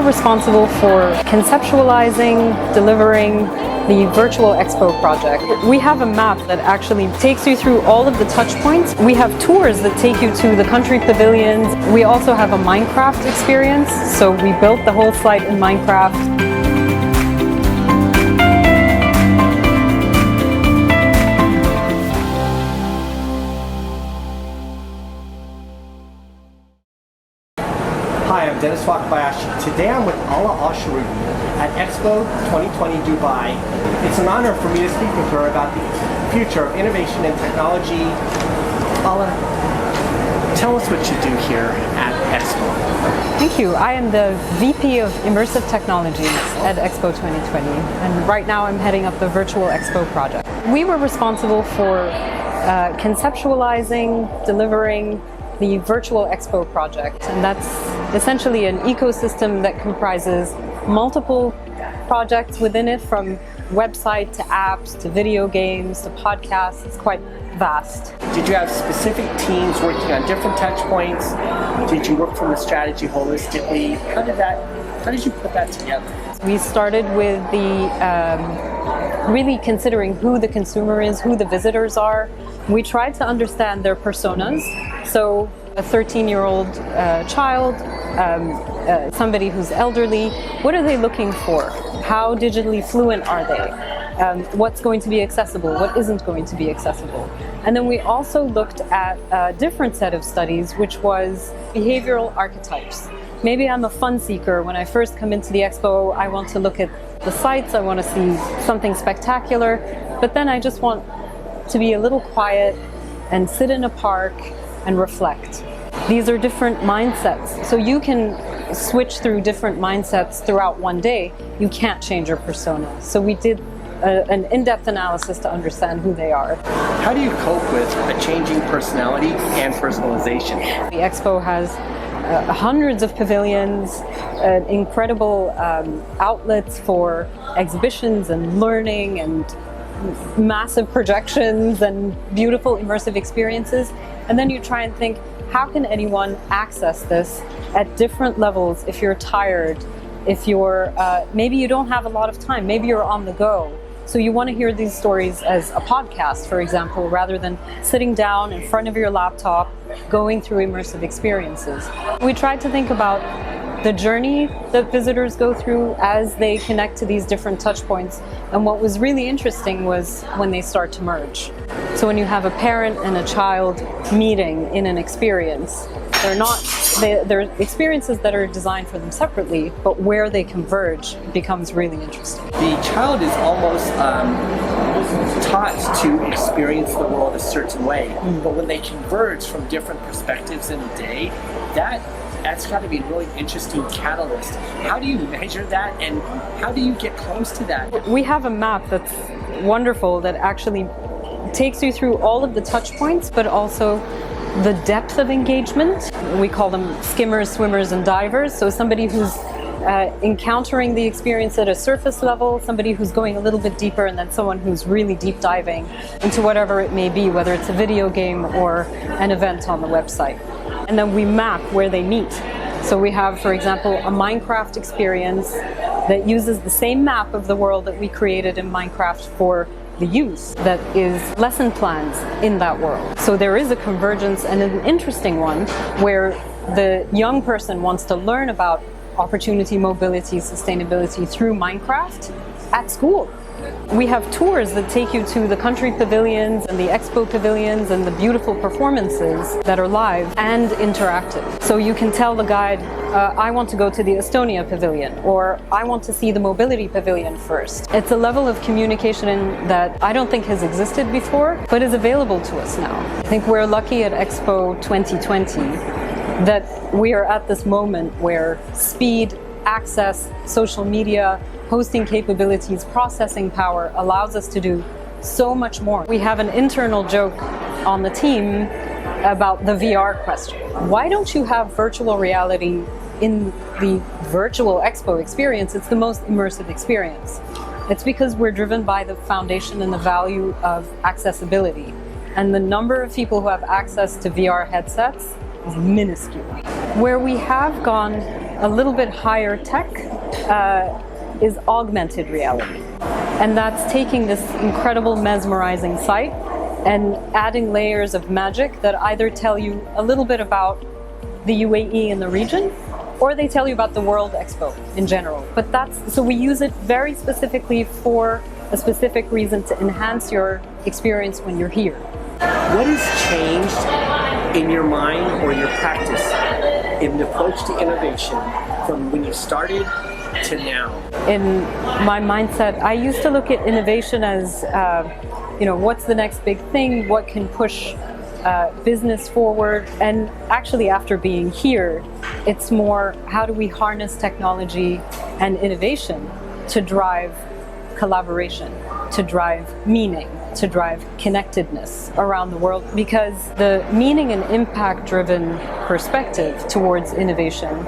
responsible for conceptualizing, delivering the Virtual Expo project. We have a map that actually takes you through all of the touch points. We have tours that take you to the country pavilions. We also have a Minecraft experience, so we built the whole site in Minecraft. Hi, I'm Dennis Wakabayashi. Today I'm with Alaa AlShroogi at Expo 2020 Dubai. It's an honor for me to speak with her about the future of innovation and technology. Alaa, tell us what you do here at Expo. Thank you. I am the VP of Immersive Technologies at Expo 2020, and right now I'm heading up the Virtual Expo project. We were responsible for conceptualizing, delivering the Virtual Expo project, and that's essentially an ecosystem that comprises multiple projects within it, from website to apps to video games to podcasts. It's quite vast. Did you have specific teams working on different touch points? Did you work from the strategy holistically? How did you put that together? We started with the really considering who the consumer is, who the visitors are. We tried to understand their personas. So a 13-year-old child, somebody who's elderly, what are they looking for? How digitally fluent are they? What's going to be accessible? What isn't going to be accessible? And then we also looked at a different set of studies, which was behavioral archetypes. Maybe I'm a fun seeker. When I first come into the expo, I want to look at the sights, I want to see something spectacular, but then I just want to be a little quiet and sit in a park and reflect. These are different mindsets. So you can switch through different mindsets throughout one day. You can't change your persona. So we did an in-depth analysis to understand who they are. How do you cope with a changing personality and personalization? The expo has hundreds of pavilions, incredible outlets for exhibitions and learning and massive projections and beautiful immersive experiences. And then you try and think, how can anyone access this at different levels? If you're tired, if you're maybe you don't have a lot of time, maybe you're on the go. So you want to hear these stories as a podcast, for example, rather than sitting down in front of your laptop, going through immersive experiences. We tried to think about the journey that visitors go through as they connect to these different touch points. And what was really interesting was when they start to merge. So when you have a parent and a child meeting in an experience, they're experiences that are designed for them separately, but where they converge becomes really interesting. The child is almost taught to experience the world a certain way, but when they converge from different perspectives in a day, that's got to be a really interesting catalyst. How do you measure that, and how do you get close to that? We have a map that's wonderful that actually takes you through all of the touch points, but also the depth of engagement. We call them skimmers, swimmers, and divers. So somebody who's encountering the experience at a surface level, somebody who's going a little bit deeper, and then someone who's really deep diving into whatever it may be, whether it's a video game or an event on the website. And then we map where they meet. So we have, for example, a Minecraft experience that uses the same map of the world that we created in Minecraft for the youth, that is lesson plans in that world. So there is a convergence, and an interesting one where the young person wants to learn about opportunity, mobility, sustainability through Minecraft at school. We have tours that take you to the country pavilions and the expo pavilions and the beautiful performances that are live and interactive. So you can tell the guide, I want to go to the Estonia pavilion, or I want to see the mobility pavilion first. It's a level of communication that I don't think has existed before, but is available to us now. I think we're lucky at Expo 2020 that we are at this moment where speed, access, social media, hosting capabilities, processing power allows us to do so much more. We have an internal joke on the team about the VR question. Why don't you have virtual reality in the Virtual Expo experience? It's the most immersive experience. It's because we're driven by the foundation and the value of accessibility. And the number of people who have access to VR headsets is minuscule. Where we have gone a little bit higher tech is augmented reality. And that's taking this incredible mesmerizing site and adding layers of magic that either tell you a little bit about the UAE and the region, or they tell you about the World Expo in general. But so we use it very specifically for a specific reason to enhance your experience when you're here. What has changed in your mind or your practice in the approach to innovation from when you started to now? In my mindset, I used to look at innovation as, what's the next big thing? What can push business forward? And actually, after being here, it's more how do we harness technology and innovation to drive collaboration, to drive meaning, to drive connectedness around the world, because the meaning and impact driven perspective towards innovation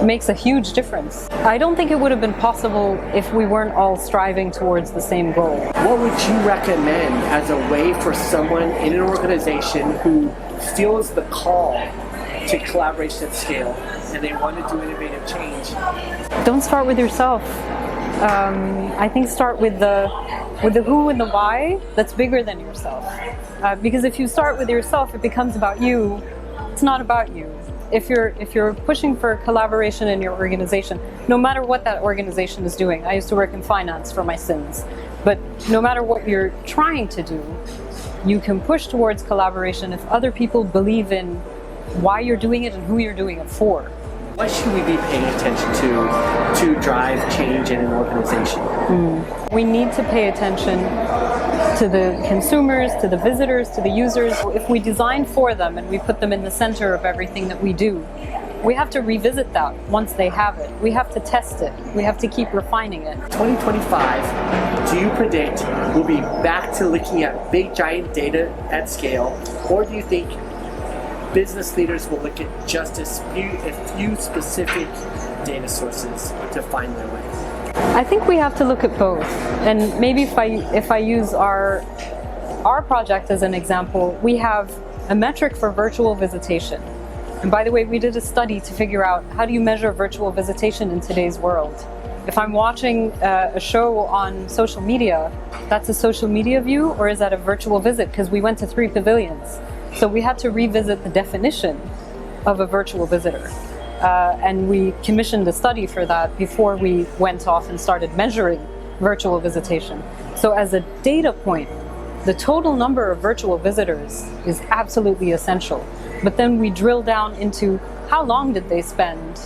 makes a huge difference. I don't think it would have been possible if we weren't all striving towards the same goal. What would you recommend as a way for someone in an organization who feels the call to collaboration at scale and they want to do innovative change? Don't start with yourself. I think start with the who and the why that's bigger than yourself. Because if you start with yourself, it becomes about you. It's not about you. If you're pushing for collaboration in your organization, no matter what that organization is doing, I used to work in finance for my sins, but no matter what you're trying to do, you can push towards collaboration if other people believe in why you're doing it and who you're doing it for. What should we be paying attention to drive change in an organization? We need to pay attention to the consumers, to the visitors, to the users. If we design for them and we put them in the center of everything that we do, we have to revisit that once they have it. We have to test it. We have to keep refining it. 2025, do you predict we'll be back to looking at big giant data at scale, or do you think business leaders will look at just a few specific data sources to find their way? I think we have to look at both. And maybe if I use our project as an example, we have a metric for virtual visitation. And by the way, we did a study to figure out how do you measure virtual visitation in today's world. If I'm watching a show on social media, that's a social media view, or is that a virtual visit? Because we went to 3 pavilions. So we had to revisit the definition of a virtual visitor. And we commissioned a study for that before we went off and started measuring virtual visitation. So as a data point, the total number of virtual visitors is absolutely essential. But then we drill down into how long did they spend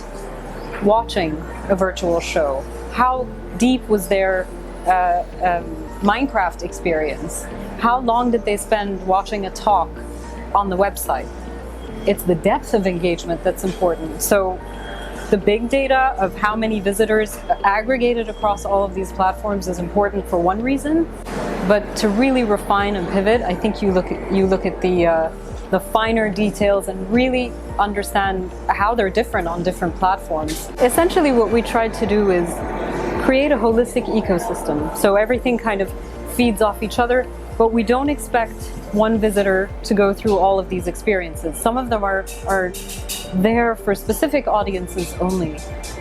watching a virtual show? How deep was their Minecraft experience? How long did they spend watching a talk on the website? It's the depth of engagement that's important. So the big data of how many visitors aggregated across all of these platforms is important for one reason, but to really refine and pivot, I think you look at the finer details and really understand how they're different on different platforms. Essentially what we tried to do is create a holistic ecosystem. So everything kind of feeds off each other, but we don't expect one visitor to go through all of these experiences. Some of them are there for specific audiences only.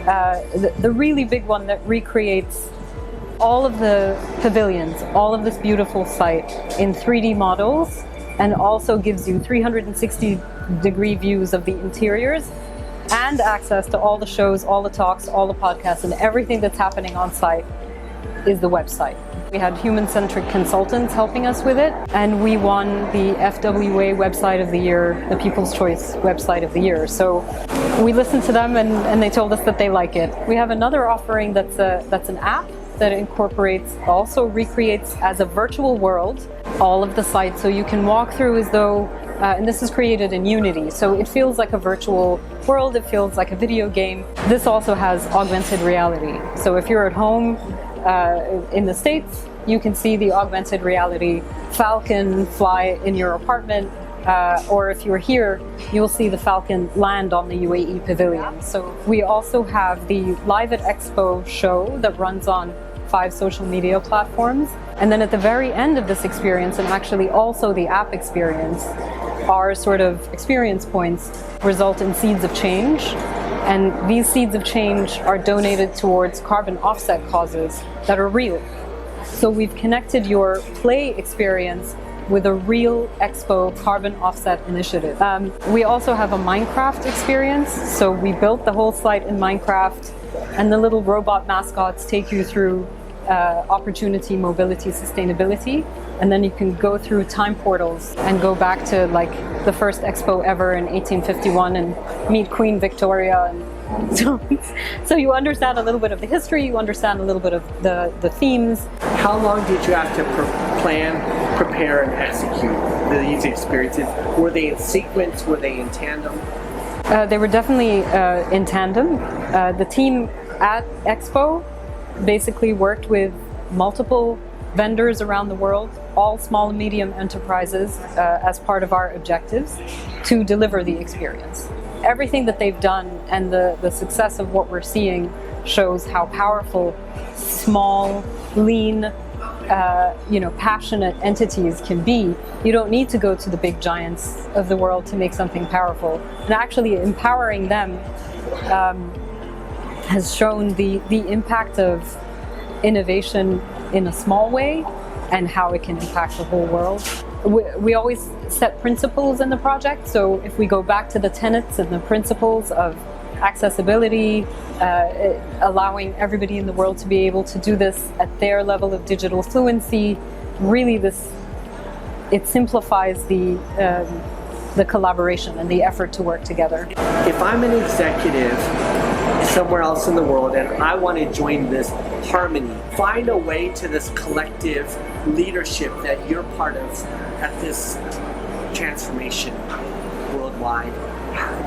The really big one that recreates all of the pavilions, all of this beautiful site in 3D models, and also gives you 360-degree views of the interiors and access to all the shows, all the talks, all the podcasts, and everything that's happening on site is the website. We had human-centric consultants helping us with it, and we won the FWA Website of the Year, the People's Choice Website of the Year. So we listened to them and they told us that they like it. We have another offering that's an app that incorporates, also recreates as a virtual world all of the sites, so you can walk through as though, and this is created in Unity, so it feels like a virtual world, it feels like a video game. This also has augmented reality. So if you're at home in the States, you can see the augmented reality Falcon fly in your apartment, or if you're here, you'll see the Falcon land on the UAE pavilion. So we also have the Live at Expo show that runs on 5 social media platforms. And then at the very end of this experience, and actually also the app experience, our sort of experience points result in seeds of change And these seeds of change are donated towards carbon offset causes that are real. So we've connected your play experience with a real Expo carbon offset initiative. We also have a Minecraft experience. So we built the whole site in Minecraft, and the little robot mascots take you through opportunity, mobility, sustainability, and then you can go through time portals and go back to like the first Expo ever in 1851 and meet Queen Victoria. And so you understand a little bit of the history, you understand a little bit of the themes. How long did you have to plan, prepare, and execute these experiences? Were they in sequence? Were they in tandem? They were definitely in tandem. The team at Expo basically worked with multiple vendors around the world, all small and medium enterprises, as part of our objectives to deliver the experience. Everything that they've done and the success of what we're seeing shows how powerful small, lean, passionate entities can be. You don't need to go to the big giants of the world to make something powerful. And actually empowering them has shown the impact of innovation in a small way and how it can impact the whole world. We always set principles in the project, so if we go back to the tenets and the principles of accessibility, allowing everybody in the world to be able to do this at their level of digital fluency, really it simplifies the collaboration and the effort to work together. If I'm an executive somewhere else in the world and I want to join this harmony, find a way to this collective leadership that you're part of at this transformation worldwide,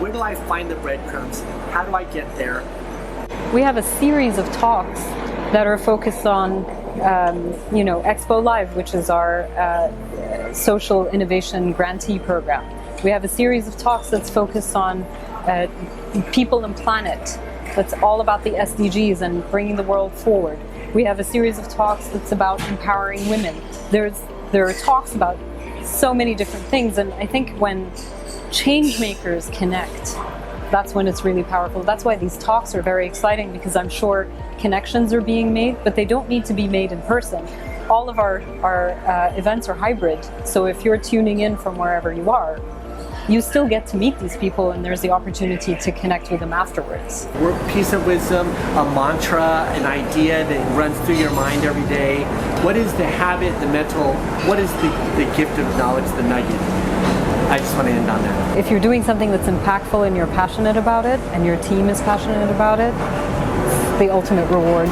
where do I find the breadcrumbs? How do I get there? We have a series of talks that are focused on Expo Live, which is our social innovation grantee program. We have a series of talks that's focused on people and planet. That's all about the SDGs and bringing the world forward. We have a series of talks that's about empowering women. There are talks about so many different things, and I think when change makers connect, that's when it's really powerful. That's why these talks are very exciting, because I'm sure connections are being made, but they don't need to be made in person. All of our events are hybrid, so if you're tuning in from wherever you are, you still get to meet these people, and there's the opportunity to connect with them afterwards. Word, piece of wisdom, a mantra, an idea that runs through your mind every day. What is the habit, the mental, what is the gift of knowledge, the nugget? I just want to end on that. If you're doing something that's impactful and you're passionate about it, and your team is passionate about it, it's the ultimate reward.